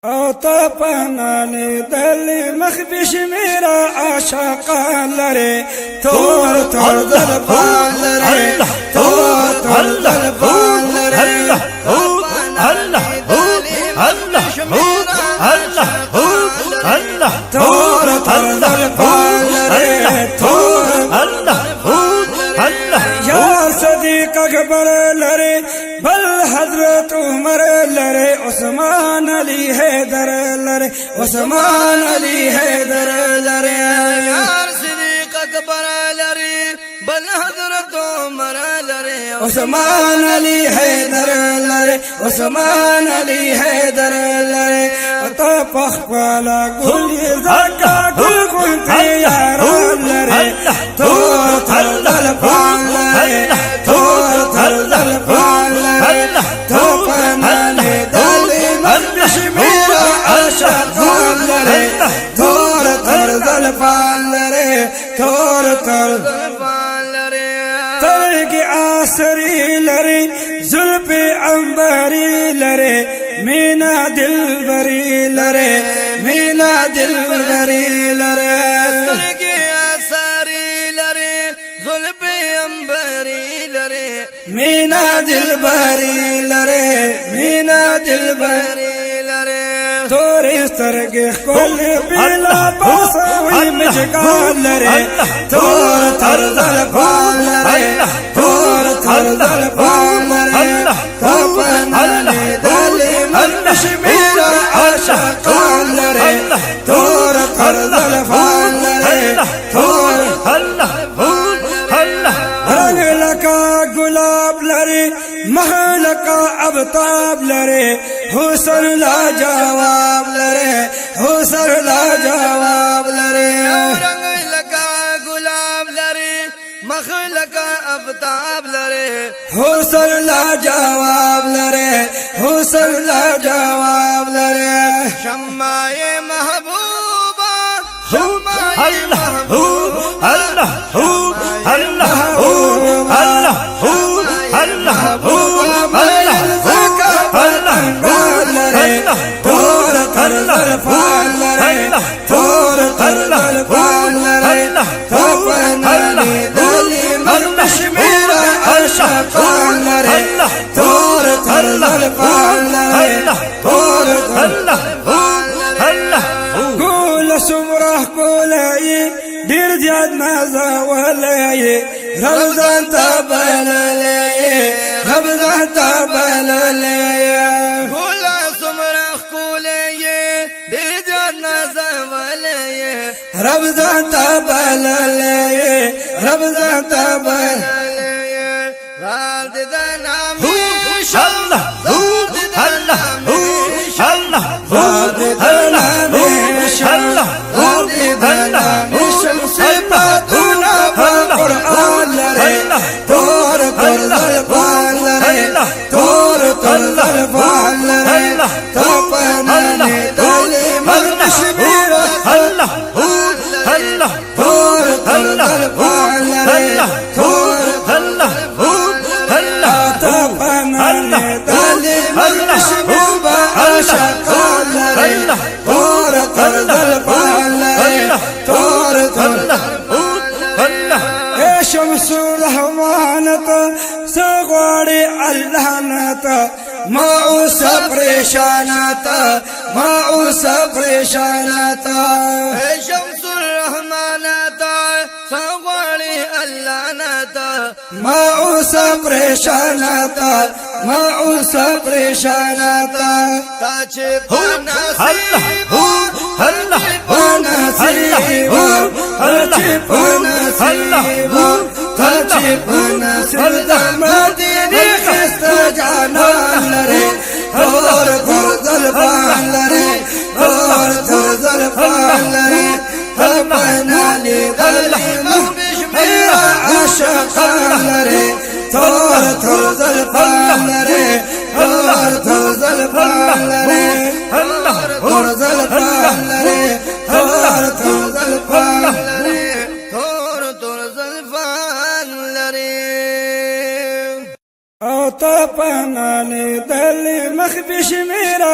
اوتا پنانے دل مخبش میرا عاشقا لرے تور تور دل پان لرے تور تور دل پان لرے اللہ اللہ اللہ تور تور دل پان لرے تور اللہ اللہ یا صدیق اکبر لرے بل حضرت عمر لرے عثمان علی حیدر لرے عثمان علی حیدر لرے یار صدیق اکبر لرے بل حضرت عمر لرے عثمان علی حیدر لرے عثمان علی حیدر لرے عطا پخپالا گل زکا گل گنتی یاران لرے تور تر دل پان لرے تور تر دل پان لرے تو پنانے دل مخبش میرا عاشقان لرے تور تر دل پان لرے تور تر ترگ آسری لرے زلف عنبری لرے مینا دل بری لرے مینا دل بری لرے ترگ آسری لرے زلف عنبری لرے مینا دل بری لرے مینا دل بری لرے توری سترگ کل بلا بسوی مجگان لرے تور تر دل پان لرے تور تر دل پان لرے تو پنانے دل مخبش میرا عاشقان لرے تور تر دل پان لرے تور رنگ لکا گلاب لرے محل کا ابتاب لرے حسن لا جواب لرے حسن لا جواب لرے رنگ لگا گلاب لرے مخل کا ابتاب لرے حسن لا جواب لرے حسن لا جواب لرے شمائے محبوبہ شمائے اللہ محبوبہ اللہ اللہ اللہ اللہ تور تر دل پان لرے تور تر دل پان لرے تو پنانے دل مخبش میرا عاشقان لرے تور تر دل پان لرے تور گول سمرہ کولائے دیر زیاد نازا ولائے رمضان تا بلالائے رمضان تا بلالائے گولا سمرخ کولے یہ دیر جانا زوالے رمضان تا بلالائے رمضان تا بلالائے راد دنا اللہ اللہ اللہ راد دنا اللہ صفاتنا قرآن لرے تور تر دل پان لرے تور تر دل پان لرے تو پنانے دل مخبش میرا اللہ تور تر دل پان لرے تور تو پنانے دل مخبش میرا عاشقان لرے تور تر دل پان لرے تور تر اے شمس الرحمن تا سغواڑی اللہ نتا ما اوسا پریشانتا ما اوسا پریشانتا اے شمس الرحمن تا سغواڑی اللہ نتا ما اوسا پریشانتا ما اوسا پریشانتا تاچ پناسیب پناسیب پناسیب تاچ پناسیب مدینی خست جانان لرے تور تر دل پان لرے تور تر دل پان لرے تو پنانے دل مخبش میرا عاشقان لرے تور تر دل پان لرے تور تر دل پان لرے تور دل پان لرے تور تر دل پان لرے تور تور زلفان لرے اوتا پنانے دل مخبش میرا